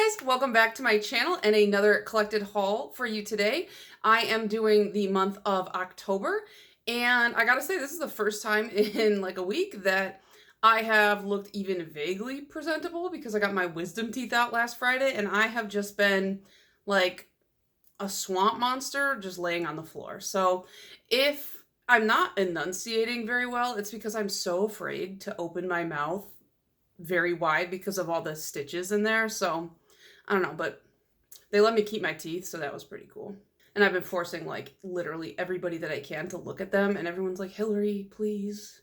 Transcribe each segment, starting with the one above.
guys, welcome back to my channel and another collected haul for you today. I am doing the month of October, and I gotta say this is the first time in like a week that I have looked even vaguely presentable because I got my wisdom teeth out last Friday and I have just been like a swamp monster just laying on the floor. So if I'm not enunciating very well, it's because I'm so afraid to open my mouth very wide because of all the stitches in there. So I don't know, but they let me keep my teeth, so that was pretty cool. And I've been forcing like literally everybody that I can to look at them, and everyone's like, Hillary, please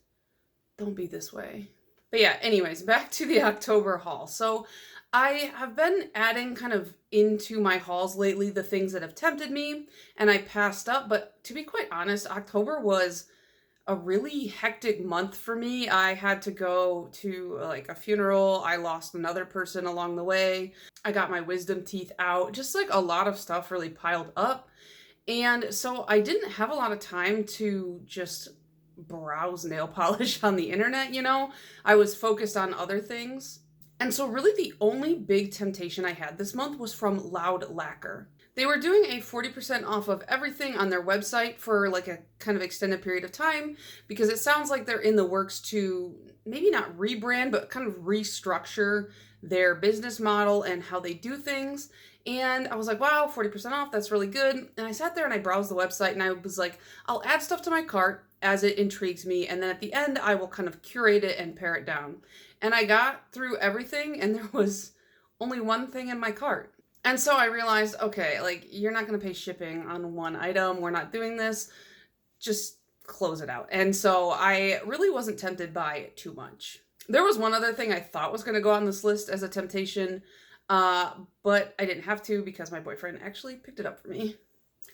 don't be this way. But yeah, anyways, back to the October haul. So I have been adding kind of into my hauls lately the things that have tempted me and I passed up, but to be quite honest, October was a really hectic month for me. I had to go to like a funeral. I lost another person along the way. I got my wisdom teeth out. Just like a lot of stuff really piled up. And so I didn't have a lot of time to just browse nail polish on the internet, you know? I was focused on other things. And so really the only big temptation I had this month was from Loud Lacquer. They were doing a 40% off of everything on their website for like a kind of extended period of time because it sounds like they're in the works to maybe not rebrand, but kind of restructure their business model and how they do things. And I was like, wow, 40% off, that's really good. And I sat there and I browsed the website and I was like, I'll add stuff to my cart as it intrigues me. And then at the end, I will kind of curate it and pare it down. And I got through everything and there was only one thing in my cart. And so I realized, okay, like you're not going to pay shipping on one item. We're not doing this. Just close it out. And so I really wasn't tempted by it too much. There was one other thing I thought was going to go on this list as a temptation, but I didn't have to because my boyfriend actually picked it up for me.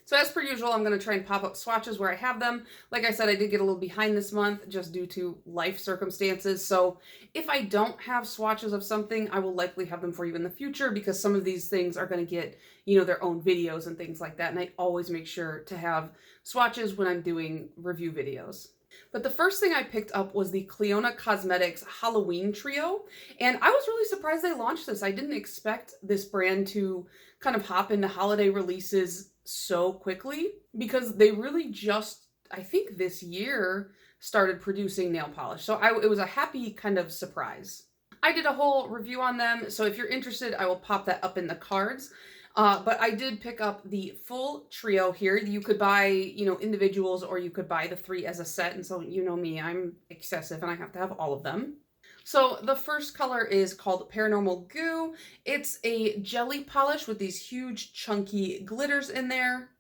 So as per usual, I'm going to try and pop up swatches where I have them. Like I said, I did get a little behind this month just due to life circumstances. So if I don't have swatches of something, I will likely have them for you in the future because some of these things are going to get, you know, their own videos and things like that. And I always make sure to have swatches when I'm doing review videos. But the first thing I picked up was the Cleona Cosmetics Halloween Trio. And I was really surprised they launched this. I didn't expect this brand to kind of hop into holiday releases so quickly because they really just, I think this year, started producing nail polish. So it was a happy kind of surprise. I did a whole review on them, so if you're interested, I will pop that up in the cards. But I did pick up the full trio here. You could buy, you know, individuals or you could buy the 3 as a set. And so you know me, I'm excessive and I have to have all of them. So the first color is called Paranormal Goo. It's a jelly polish with these huge chunky glitters in there.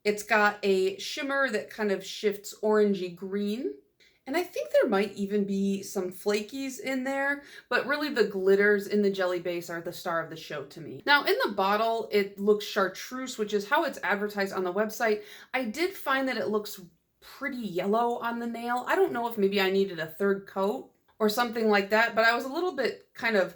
It's got a shimmer that kind of shifts orangey green. And I think there might even be some flakies in there, but really the glitters in the jelly base are the star of the show to me. Now in the bottle, it looks chartreuse, which is how it's advertised on the website. I did find that it looks pretty yellow on the nail. I don't know if maybe I needed a third coat or something like that, but I was a little bit kind of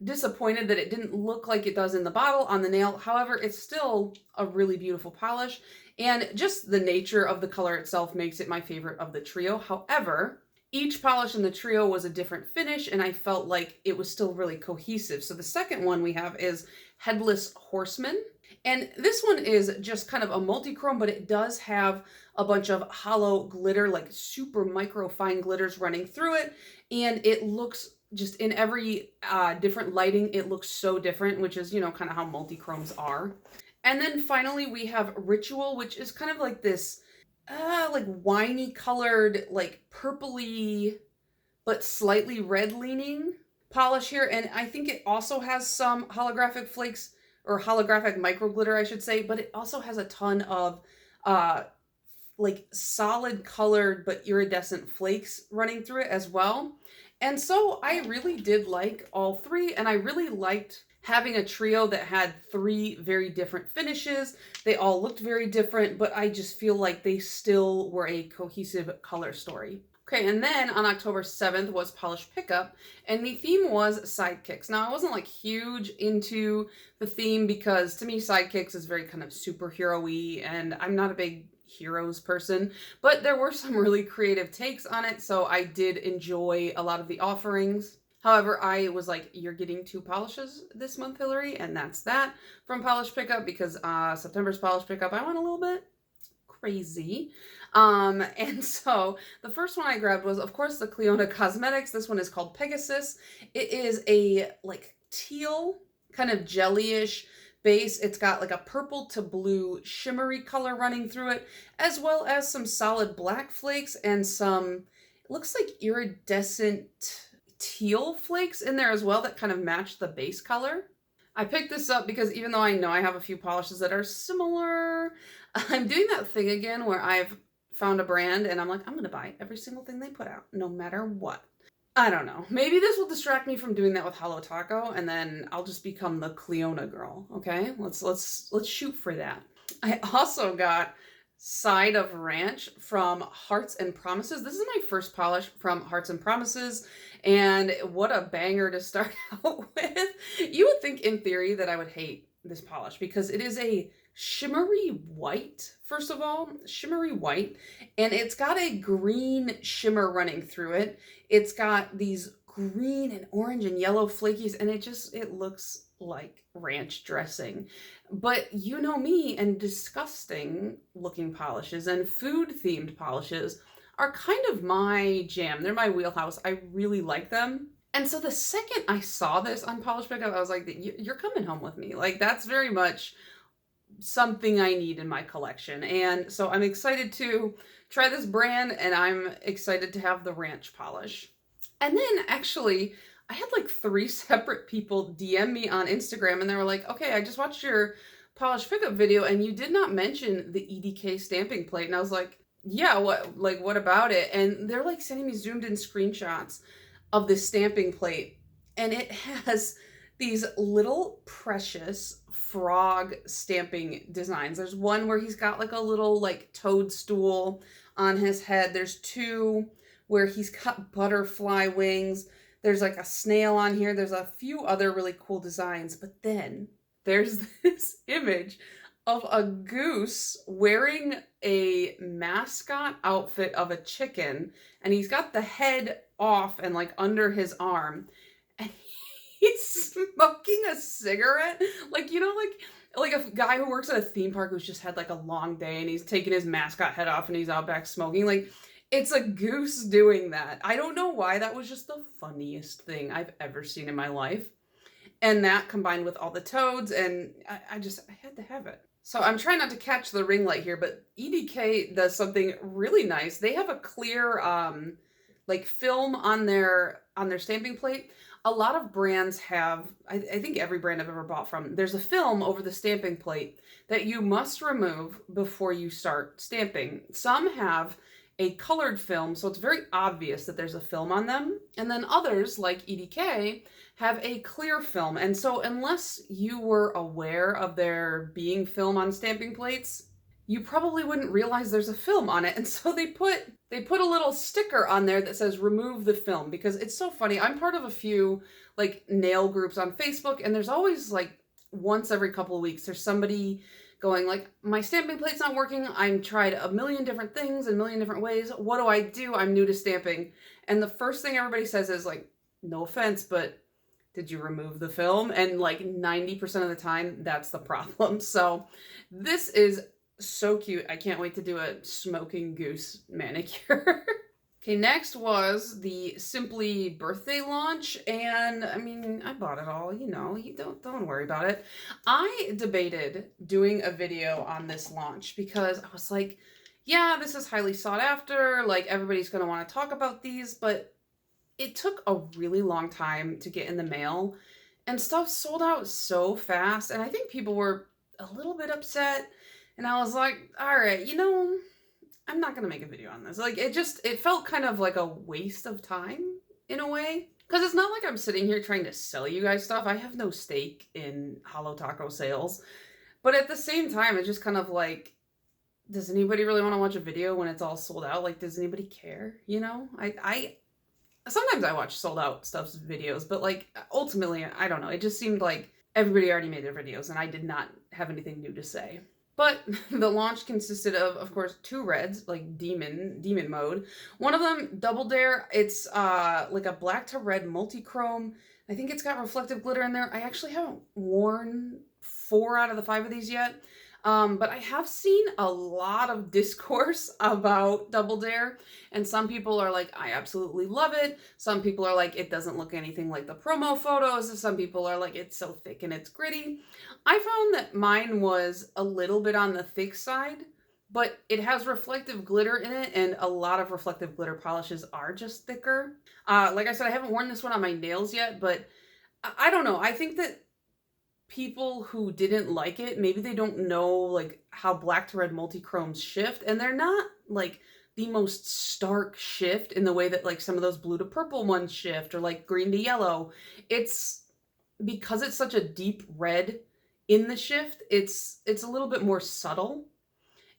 disappointed that it didn't look like it does in the bottle on the nail. However, it's still a really beautiful polish, and just the nature of the color itself makes it my favorite of the trio. However, each polish in the trio was a different finish, and I felt like it was still really cohesive. So the second one we have is Headless Horseman. And this one is just kind of a multi-chrome, but it does have a bunch of hollow glitter, like super micro fine glitters running through it. And it looks just in every different lighting, it looks so different, which is, you know, kind of how multi-chromes are. And then finally we have Ritual, which is kind of like this like winey colored, like purpley, but slightly red leaning polish here. And I think it also has some holographic flakes or holographic micro glitter, I should say, but it also has a ton of like solid colored but iridescent flakes running through it as well. And so I really did like all 3, and I really liked having a trio that had 3 very different finishes. They all looked very different, but I just feel like they still were a cohesive color story. Okay, and then on October 7th was Polish Pickup, and the theme was sidekicks. Now, I wasn't like huge into the theme because to me, sidekicks is very kind of superhero-y, and I'm not a big heroes person, but there were some really creative takes on it, so I did enjoy a lot of the offerings. However, I was like, you're getting 2 polishes this month, Hillary, and that's that from Polish Pickup, because September's Polish Pickup, I went a little bit crazy. And so the first one I grabbed was, of course, the Cleona Cosmetics. This one is called Pegasus. It is a like teal, kind of jellyish base. It's got like a purple to blue shimmery color running through it, as well as some solid black flakes and some, it looks like iridescent teal flakes in there as well that kind of match the base color. I picked this up because even though I know I have a few polishes that are similar, I'm doing that thing again where I've found a brand and I'm like, I'm going to buy every single thing they put out, no matter what. I don't know. Maybe this will distract me from doing that with Hello Taco, and then I'll just become the Cleona girl. Okay, let's shoot for that. I also got Side of Ranch from Hearts and Promises. This is my first polish from Hearts and Promises, and what a banger to start out with. You would think in theory that I would hate this polish because it is a shimmery white, first of all, shimmery white, and it's got a green shimmer running through it. It's got these green and orange and yellow flakies, and it looks like ranch dressing. But you know me, and disgusting looking polishes and food themed polishes are kind of my jam. They're my wheelhouse. I really like them. And so the second I saw this on Polish Pickup, I was like, you're coming home with me. Like, that's very much something I need in my collection. And so I'm excited to try this brand, and I'm excited to have the ranch polish. And then actually, I had like 3 separate people DM me on Instagram, and they were like, okay, I just watched your Polish Pickup video and you did not mention the EDK stamping plate. And I was like, yeah, what about it? And they're like sending me zoomed in screenshots of this stamping plate, and it has these little precious frog stamping designs. There's one where he's got like a little like toadstool on his head. There's 2 where he's cut butterfly wings. There's like a snail on here. There's a few other really cool designs, but then there's this image of a goose wearing a mascot outfit of a chicken, and he's got the head off and like under his arm, and he's smoking a cigarette. Like, you know, like a guy who works at a theme park who's just had like a long day and he's taking his mascot head off and he's out back smoking. Like, it's a goose doing that. I don't know why. That was just the funniest thing I've ever seen in my life. And that combined with all the toads, and I had to have it. So I'm trying not to catch the ring light here, but EDK does something really nice. They have a clear like film on their stamping plate. A lot of brands have, I think every brand I've ever bought from, there's a film over the stamping plate that you must remove before you start stamping. Some have a colored film, so it's very obvious that there's a film on them. And then others, like EDK, have a clear film. And so unless you were aware of there being film on stamping plates, you probably wouldn't realize there's a film on it. And so they put a little sticker on there that says remove the film, because it's so funny. I'm part of a few like nail groups on Facebook, and there's always like once every couple of weeks there's somebody going like, my stamping plate's not working. I've tried a million different things in a million different ways. What do? I'm new to stamping. And the first thing everybody says is like, no offense, but did you remove the film? And like 90% of the time, that's the problem. So this is so cute. I can't wait to do a smoking goose manicure. Okay, next was the Simply birthday launch, and I mean, I bought it all, you know, don't worry about it. I debated doing a video on this launch because I was like, yeah, this is highly sought after, like everybody's going to want to talk about these, but it took a really long time to get in the mail, and stuff sold out so fast, and I think people were a little bit upset, and I was like, all right, you know, I'm not going to make a video on this. Like, it felt kind of like a waste of time in a way. Because it's not like I'm sitting here trying to sell you guys stuff. I have no stake in Hello Taco sales. But at the same time, it's just kind of like, does anybody really want to watch a video when it's all sold out? Like, does anybody care? You know? Sometimes I watch sold out stuff's videos, but like, ultimately, I don't know. It just seemed like everybody already made their videos and I did not have anything new to say. But the launch consisted of course, two reds, like demon mode. One of them, Double Dare, it's like a black to red multi-chrome. I think it's got reflective glitter in there. I actually haven't worn 4 out of the 5 of these yet. But I have seen a lot of discourse about Double Dare, and some people are like, I absolutely love it. Some people are like, it doesn't look anything like the promo photos. Some people are like, it's so thick and it's gritty. I found that mine was a little bit on the thick side, but it has reflective glitter in it, and a lot of reflective glitter polishes are just thicker. Like I said, I haven't worn this one on my nails yet, but I don't know. I think that people who didn't like it, maybe they don't know like how black to red multi-chromes shift, and they're not like the most stark shift in the way that like some of those blue to purple ones shift, or like green to yellow. It's because it's such a deep red in the shift, it's a little bit more subtle.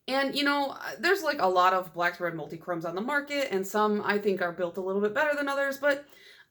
And you know, there's like a lot of black to red multi-chromes on the market, and some I think are built a little bit better than others, but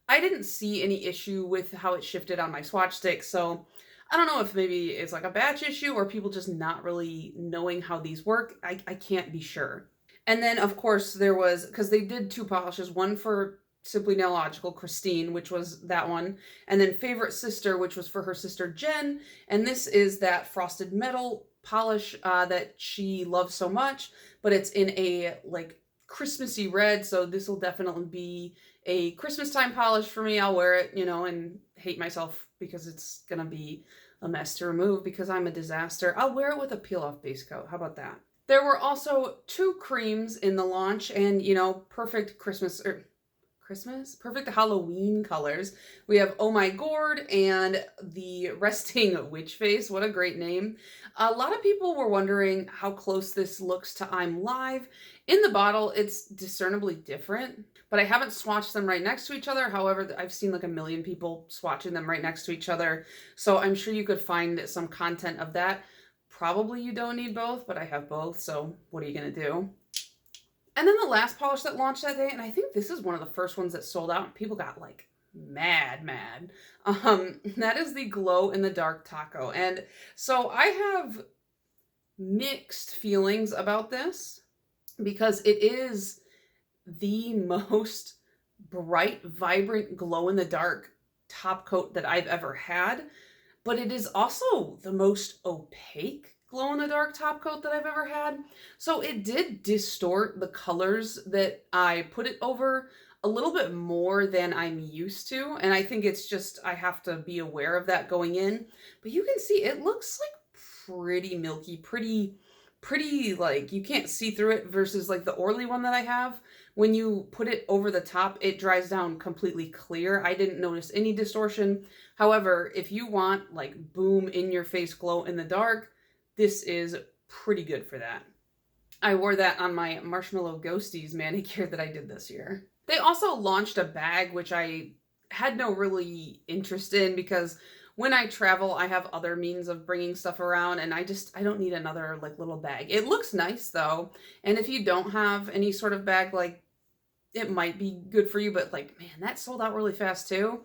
I didn't see any issue with how it shifted on my swatch stick. So I don't know if maybe it's like a batch issue or people just not really knowing how these work. I can't be sure. And then of course there was, because they did 2 polishes, one for Simply Nailogical, Christine, which was that one, and then Favorite Sister, which was for her sister Jen. And this is that frosted metal polish that she loves so much, but it's in a like Christmassy red, so this will definitely be a Christmas time polish for me. I'll wear it, you know, and hate myself because it's gonna be a mess to remove because I'm a disaster. I'll wear it with a peel-off base coat. How about that? There were also 2 creams in the launch, and you know, perfect perfect Halloween colors. We have Oh My Gourd and the Resting Witch Face. What a great name. A lot of people were wondering how close this looks to I'm Live. In the bottle, it's discernibly different, but I haven't swatched them right next to each other. However, I've seen like a million people swatching them right next to each other, so I'm sure you could find some content of that. Probably you don't need both, but I have both, so what are you gonna do? And then the last polish that launched that day, and I think this is one of the first ones that sold out, and people got like mad. That is the Glow in the Dark Taco. And so I have mixed feelings about this because it is the most bright, vibrant, glow in the dark top coat that I've ever had, but it is also the most opaque glow in the dark top coat that I've ever had. So it did distort the colors that I put it over a little bit more than I'm used to. And I think it's just, I have to be aware of that going in. But you can see it looks like pretty milky, pretty like you can't see through it, versus like the Orly one that I have. When you put it over the top, it dries down completely clear. I didn't notice any distortion. However, if you want like boom in your face glow in the dark, this is pretty good for that. I wore that on my Marshmallow Ghosties manicure that I did this year. They also launched a bag, which I had no really interest in because when I travel, I have other means of bringing stuff around, and I don't need another like little bag. It looks nice though, and if you don't have any sort of bag, like it might be good for you, but like, man, that sold out really fast too.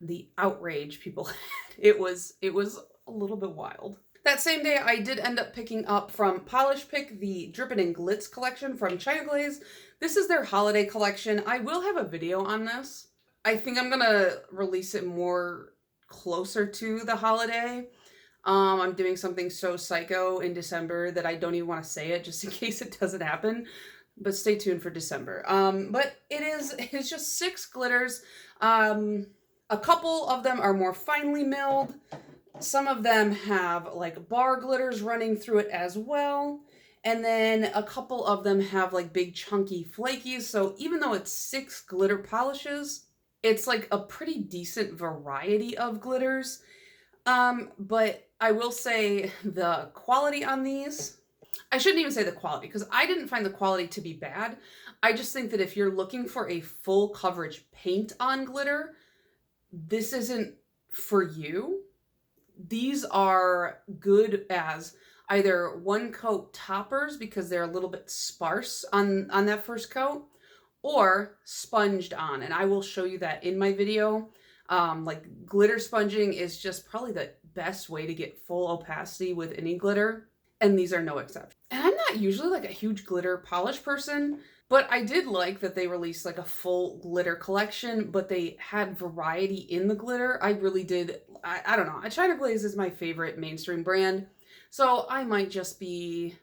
The outrage people had, it was a little bit wild. That same day, I did end up picking up from Polish Pick the Drippin' and Glitz collection from China Glaze. This is their holiday collection. I will have a video on this. I think I'm gonna release it more closer to the holiday. I'm doing something so psycho in December that I don't even want to say it just in case it doesn't happen. But stay tuned for December. But it's just 6 glitters. A couple of them are more finely milled. Some of them have like bar glitters running through it as well. And then a couple of them have like big chunky flakies. So even though it's 6 glitter polishes, it's like a pretty decent variety of glitters. But I will say the quality on these, I shouldn't even say the quality because I didn't find the quality to be bad. I just think that if you're looking for a full coverage paint on glitter, this isn't for you. These are good as either one coat toppers because they're a little bit sparse on that first coat, or sponged on. And I will show you that in my video. Like glitter sponging is just probably the best way to get full opacity with any glitter. and these are no exception. And I'm not usually like a huge glitter polish person, but I did like that they released like a full glitter collection, but they had variety in the glitter. I really did. I don't know. China Glaze is my favorite mainstream brand, so I might just be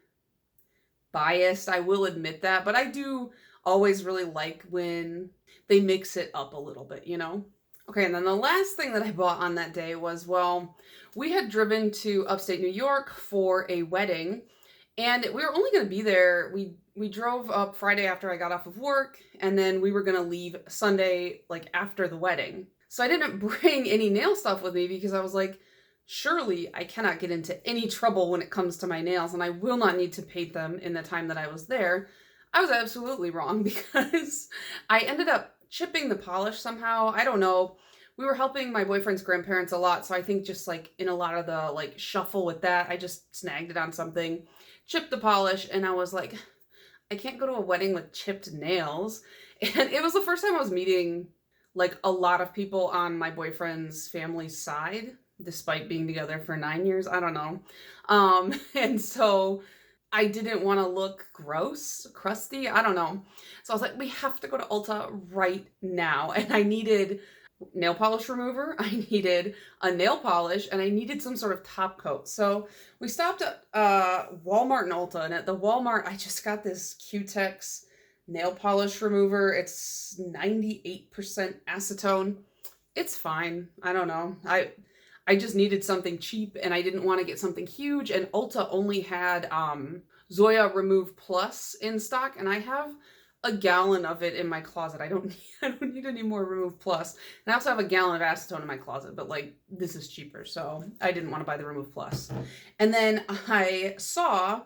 biased. I will admit that, but I do always really like when they mix it up a little bit, you know? Okay, and then the last thing that I bought on that day was, well, we had driven to upstate New York for a wedding, and we were only going to be there. We drove up Friday after I got off of work, and then we were going to leave Sunday, like, after the wedding. So I didn't bring any nail stuff with me because I was like, surely I cannot get into any trouble when it comes to my nails, and I will not need to paint them in the time that I was there. I was absolutely wrong because I ended up chipping the polish somehow. I don't know. We were helping my boyfriend's grandparents a lot, so I think just like in a lot of the like shuffle with that, I just snagged it on something, chipped the polish, and I was like, I can't go to a wedding with chipped nails. And it was the first time I was meeting like a lot of people on my boyfriend's family side, despite being together for 9 years. I don't know. And so I didn't want to look gross, crusty. I don't know. So I was like, we have to go to Ulta right now. And I needed nail polish remover, I needed a nail polish, and I needed some sort of top coat. So we stopped at Walmart and Ulta, and at the Walmart, I just got this Q-Tex nail polish remover. It's 98% acetone. It's fine. I don't know. I just needed something cheap, and I didn't want to get something huge, and Ulta only had Zoya Remove Plus in stock, and I have a gallon of it in my closet. I don't need any more Remove Plus. And I also have a gallon of acetone in my closet, but like this is cheaper, so I didn't want to buy the Remove Plus. And then I saw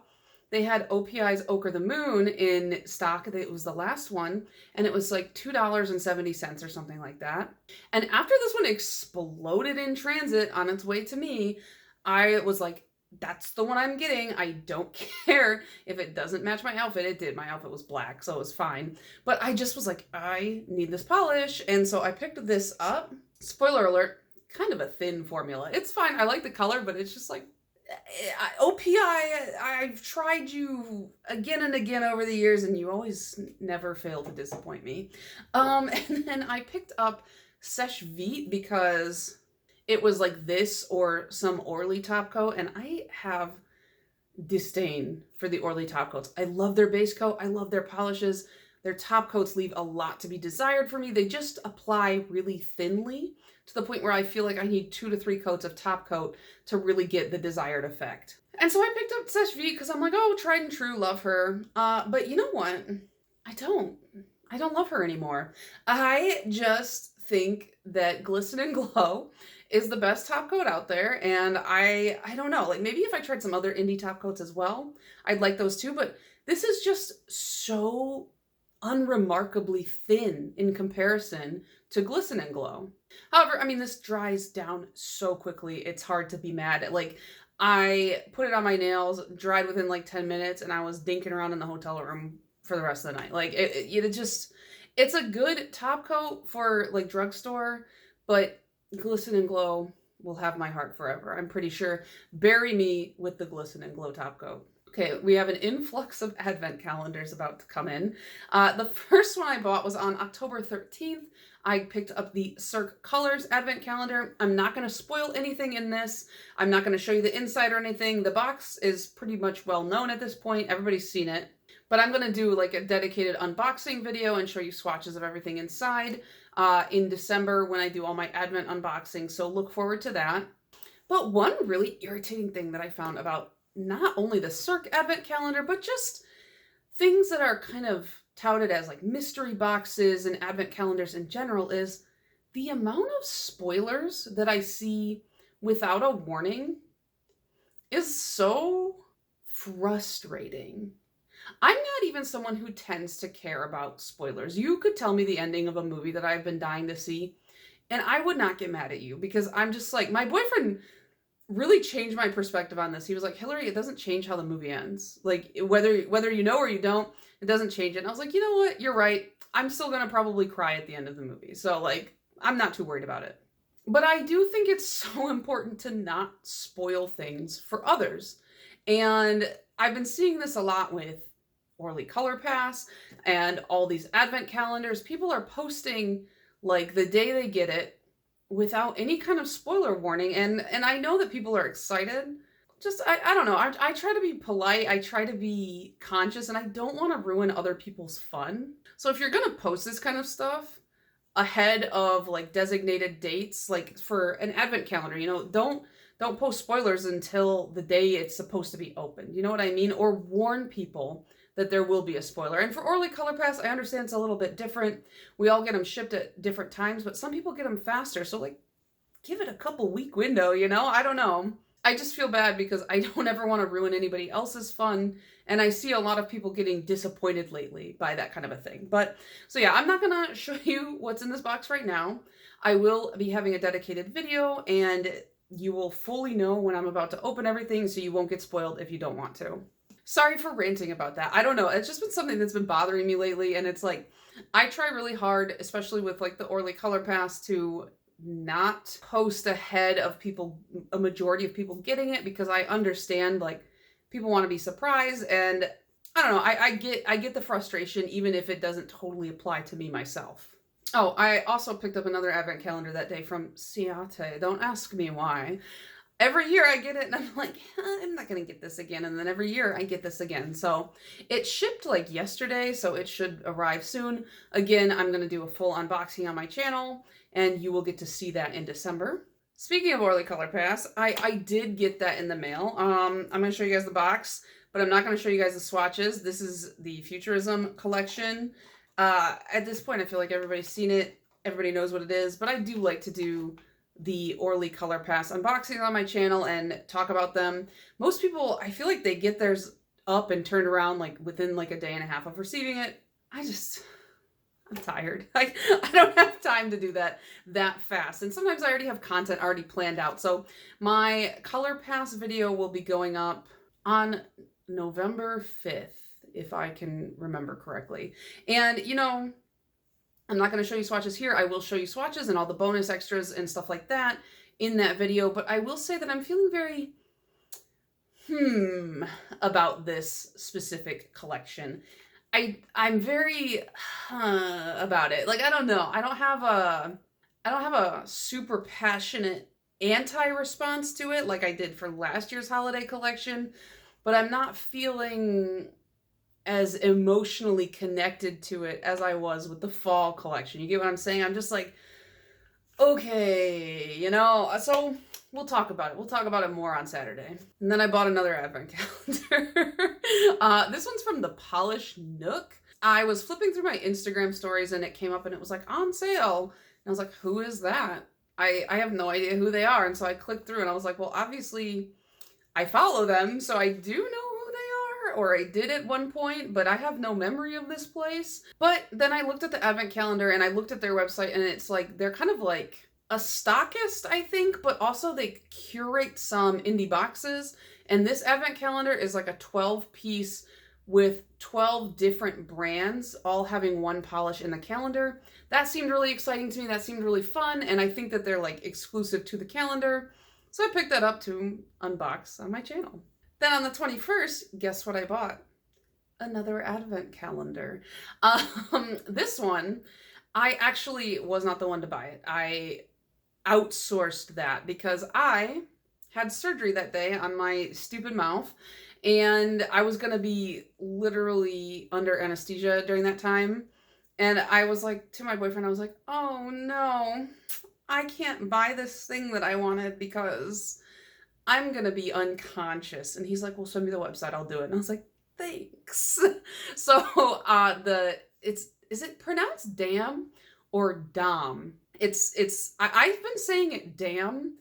they had OPI's Ochre the Moon in stock. It was the last one, and it was like $2.70 or something like that. And after this one exploded in transit on its way to me, I was like, that's the one I'm getting. I don't care if it doesn't match my outfit. It did. My outfit was black, so it was fine. But I just was like, I need this polish. And so I picked this up. Spoiler alert, kind of a thin formula. It's fine. I like the color, but it's just like, OPI, I've tried you again and again over the years, and you always never fail to disappoint me. And then I picked up Sesh V because it was like this or some Orly top coat, and I have disdain for the Orly top coats. I love their base coat. I love their polishes. Their top coats leave a lot to be desired for me. They just apply really thinly to the point where I feel like I need 2 to 3 coats of top coat to really get the desired effect. And so I picked up Sesh V because I'm like, oh, tried and true, love her. But you know what? I don't love her anymore. I just think that Glisten and Glow is the best top coat out there, and I don't know, like maybe if I tried some other indie top coats as well, I'd like those too, but this is just so unremarkably thin in comparison to Glisten and Glow. However, I mean, this dries down so quickly, it's hard to be mad at. Like, I put it on my nails, dried within like 10 minutes, and I was dinking around in the hotel room for the rest of the night. Like, it's a good top coat for like drugstore, but Glisten and Glow will have my heart forever. I'm pretty sure. Bury me with the Glisten and Glow top coat. Okay, we have an influx of advent calendars about to come in. The first one I bought was on October 13th. I picked up the Cirque Colors advent calendar. I'm not going to spoil anything in this. I'm not going to show you the inside or anything. The box is pretty much well known at this point. Everybody's seen it. But I'm going to do like a dedicated unboxing video and show you swatches of everything inside in December when I do all my advent unboxings. So look forward to that. But one really irritating thing that I found about not only the Cirque advent calendar, but just things that are kind of touted as like mystery boxes and advent calendars in general is the amount of spoilers that I see without a warning is so frustrating. I'm not even someone who tends to care about spoilers. You could tell me the ending of a movie that I've been dying to see, and I would not get mad at you because I'm just like, my boyfriend really changed my perspective on this. He was like, Hillary, it doesn't change how the movie ends. Like, whether you know or you don't, it doesn't change it. And I was like, you know what? You're right. I'm still going to probably cry at the end of the movie. So, like, I'm not too worried about it. But I do think it's so important to not spoil things for others. And I've been seeing this a lot with Orly Color Pass and all these advent calendars. People are posting like the day they get it without any kind of spoiler warning. And I know that people are excited. Just I don't know. I try to be polite. I try to be conscious, and I don't want to ruin other people's fun. So if you're gonna post this kind of stuff ahead of like designated dates, like for an advent calendar, don't post spoilers until the day it's supposed to be opened. You know what I mean? Or warn people that there will be a spoiler. And for Orly Color Pass, I understand it's a little bit different. We all get them shipped at different times, but some people get them faster. So like give it a couple week window, I don't know. I just feel bad because I don't ever want to ruin anybody else's fun. And I see a lot of people getting disappointed lately by that kind of a thing. But so yeah, I'm not going to show you what's in this box right now. I will be having a dedicated video, and you will fully know when I'm about to open everything, so you won't get spoiled if you don't want to. Sorry for ranting about that. I don't know. It's just been something that's been bothering me lately. And it's like, I try really hard, especially with like the Orly Color Pass, to not post ahead of people, a majority of people getting it, because I understand like people want to be surprised, and I don't know, I get the frustration even if it doesn't totally apply to me myself. Oh, I also picked up another advent calendar that day from Ciate. Don't ask me why. Every year I get it and I'm like, I'm not going to get this again. And then every year I get this again. So it shipped like yesterday, so it should arrive soon. Again, I'm going to do a full unboxing on my channel, and you will get to see that in December. Speaking of Orly Color Pass, I did get that in the mail. I'm going to show you guys the box, but I'm not going to show you guys the swatches. This is the Futurism collection. At this point, I feel like everybody's seen it. Everybody knows what it is, but I do like to do the Orly Color Pass unboxing on my channel and talk about them. Most people, I feel like they get theirs up and turned around like within like a day and a half of receiving it. I'm tired. I don't have time to do that fast. And sometimes I already have content already planned out. So my Color Pass video will be going up on November 5th, if I can remember correctly. And, I'm not going to show you swatches here. I will show you swatches and all the bonus extras and stuff like that in that video. But I will say that I'm feeling very about this specific collection. I'm very about it. Like, I don't know. I don't have a super passionate anti-response to it like I did for last year's holiday collection, but I'm not feeling as emotionally connected to it as I was with the fall collection. You get what I'm saying? I'm just like, okay, so we'll talk about it. We'll talk about it more on Saturday. And then I bought another advent calendar. This one's from the Polish Nook. I was flipping through my Instagram stories and it came up and it was like on sale. And I was like, who is that? I have no idea who they are. And so I clicked through and I was like, well, obviously I follow them, so I do know who they are, or I did at one point, but I have no memory of this place. But then I looked at the advent calendar and I looked at their website, and it's like, they're kind of like a stockist, I think, but also they curate some indie boxes. And this advent calendar is like a 12-piece with 12 different brands, all having one polish in the calendar. That seemed really exciting to me. That seemed really fun. And I think that they're like exclusive to the calendar. So I picked that up to unbox on my channel. Then on the 21st, guess what I bought? Another advent calendar. This one, I actually was not the one to buy it. I outsourced that because I had surgery that day on my stupid mouth, and I was going to be literally under anesthesia during that time. And I was like, to my boyfriend, I was like, oh no, I can't buy this thing that I wanted because I'm going to be unconscious. And he's like, well, send me the website, I'll do it. And I was like, thanks. So is it pronounced dam or dom? I've been saying it dam,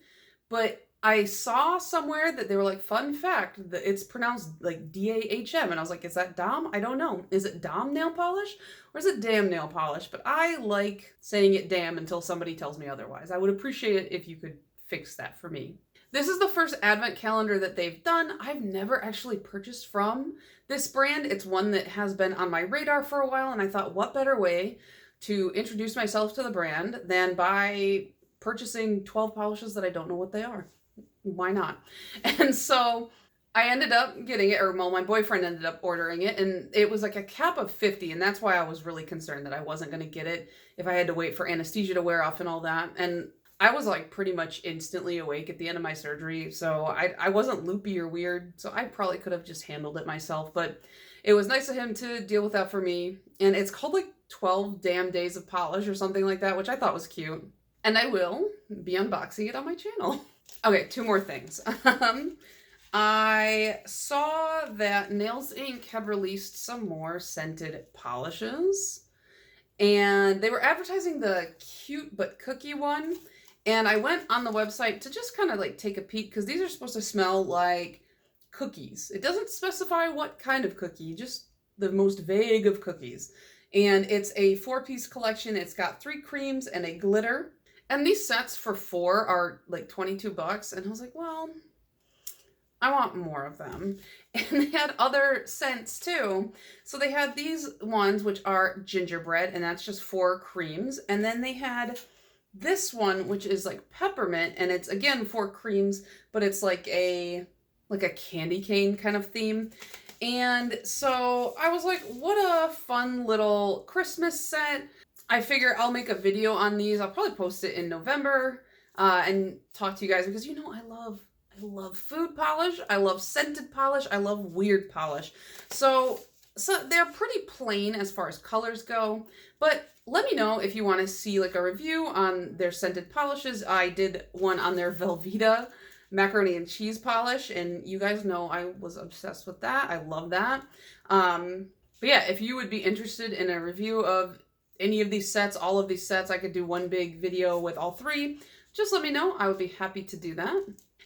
but I saw somewhere that they were like, fun fact, that it's pronounced like D-A-H-M. And I was like, is that Dom? I don't know. Is it Dom nail polish or is it Dam nail polish? But I like saying it Dam until somebody tells me otherwise. I would appreciate it if you could fix that for me. This is the first advent calendar that they've done. I've never actually purchased from this brand. It's one that has been on my radar for a while, and I thought, what better way to introduce myself to the brand than by purchasing 12 polishes that I don't know what they are. Why not? And so I ended up getting it, or well, my boyfriend ended up ordering it, and it was like a cap of 50, and that's why I was really concerned that I wasn't going to get it if I had to wait for anesthesia to wear off and all that. And I was like pretty much instantly awake at the end of my surgery, so I wasn't loopy or weird, so I probably could have just handled it myself, but it was nice of him to deal with that for me. And it's called like 12 damn days of polish or something like that, which I thought was cute. And I will be unboxing it on my channel. Okay, 2 more things. I saw that Nails Inc. had released some more scented polishes, and they were advertising the Cute But Cookie one, and I went on the website to just kind of like take a peek, because these are supposed to smell like cookies. It doesn't specify what kind of cookie, just the most vague of cookies. And it's a 4-piece collection. It's got 3 creams and a glitter. And these sets for 4 are like $22. And I was like, well, I want more of them. And they had other scents too. So they had these ones, which are gingerbread, and that's just 4 creams. And then they had this one, which is like peppermint, and it's again 4 creams, but it's like a candy cane kind of theme. And so I was like, what a fun little Christmas set. I figure I'll make a video on these. I'll probably post it in November and talk to you guys, because you know I love food polish, I love scented polish, I love weird polish. So they're pretty plain as far as colors go, but let me know if you want to see like a review on their scented polishes. I did one on their Velveeta macaroni and cheese polish, and you guys know I was obsessed with that. I love that. But yeah, if you would be interested in a review of any of these sets, all of these sets, I could do one big video with all 3. Just let me know. I would be happy to do that.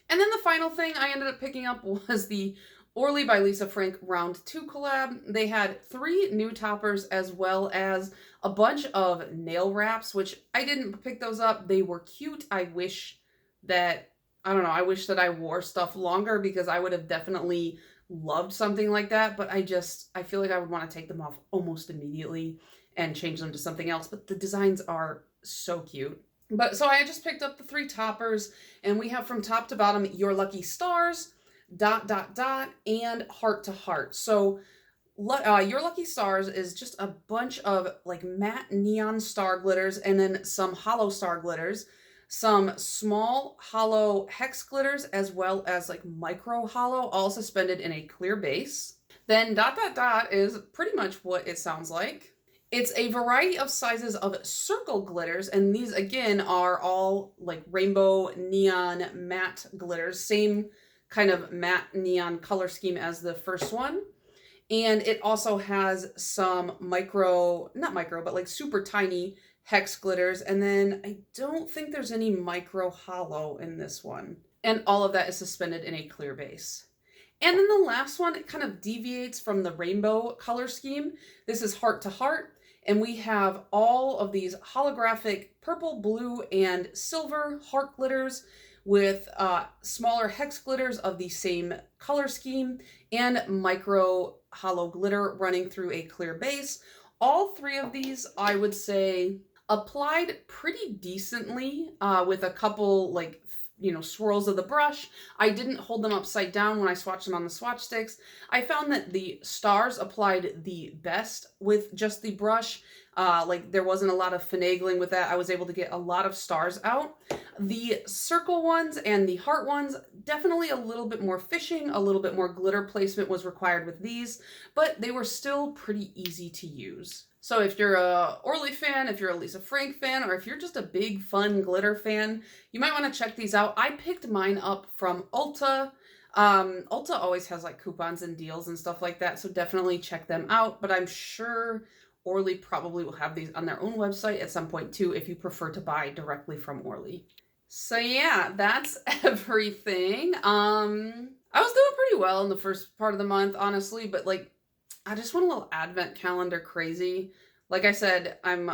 And then the final thing I ended up picking up was the Orly by Lisa Frank Round 2 collab. They had 3 new toppers as well as a bunch of nail wraps, which I didn't pick those up. They were cute. I wish that I wore stuff longer, because I would have definitely loved something like that. But I feel like I would want to take them off almost immediately and change them to something else. But the designs are so cute. But so I just picked up the 3 toppers, and we have from top to bottom Your Lucky Stars, ... and Heart to Heart. So Your Lucky Stars is just a bunch of like matte neon star glitters, and then some hollow star glitters, some small hollow hex glitters, as well as like micro hollow, all suspended in a clear base. Then ... is pretty much what it sounds like. It's a variety of sizes of circle glitters, and these again are all like rainbow neon matte glitters, same kind of matte neon color scheme as the first one. And it also has some but like super tiny hex glitters, and then I don't think there's any micro hollow in this one. And all of that is suspended in a clear base. And then the last one, it kind of deviates from the rainbow color scheme. This is Heart to Heart, and we have all of these holographic purple, blue, and silver heart glitters with smaller hex glitters of the same color scheme and micro hollow glitter running through a clear base. All 3 of these, I would say, applied pretty decently with a couple like swirls of the brush. I didn't hold them upside down when I swatched them on the swatch sticks. I found that the stars applied the best with just the brush. Like there wasn't a lot of finagling with that. I was able to get a lot of stars out. The circle ones and the heart ones, definitely a little bit more fishing, a little bit more glitter placement was required with these, but they were still pretty easy to use. So if you're a Orly fan, if you're a Lisa Frank fan, or if you're just a big fun glitter fan, you might want to check these out. I picked mine up from Ulta. Ulta always has like coupons and deals and stuff like that, so definitely check them out. But I'm sure Orly probably will have these on their own website at some point too, if you prefer to buy directly from Orly. So yeah, that's everything. I was doing pretty well in the first part of the month, honestly, but like, I just want a little advent calendar crazy. Like I said, I'm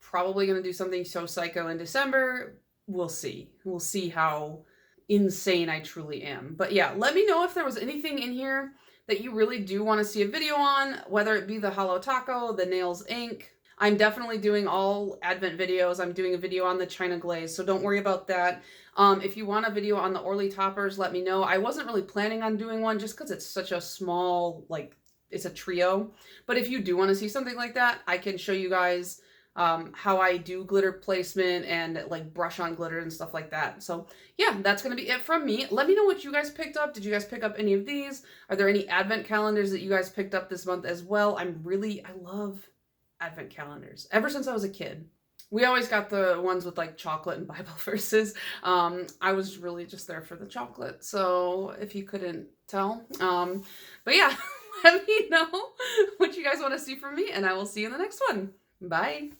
probably going to do something so psycho in December. We'll see. We'll see how insane I truly am. But yeah, let me know if there was anything in here that you really do want to see a video on, whether it be the Hollow Taco, the Nails Inc. I'm definitely doing all Advent videos. I'm doing a video on the China Glaze, so don't worry about that. If you want a video on the Orly toppers, let me know. I wasn't really planning on doing one just because it's such a small, like, it's a trio. But if you do want to see something like that, I can show you guys how I do glitter placement and like brush on glitter and stuff like that. So yeah, that's going to be it from me. Let me know what you guys picked up. Did you guys pick up any of these? Are there any Advent calendars that you guys picked up this month as well? I love Advent calendars ever since I was a kid. We always got the ones with like chocolate and Bible verses. I was really just there for the chocolate. So if you couldn't tell, but yeah, let me know what you guys want to see from me and I will see you in the next one. Bye.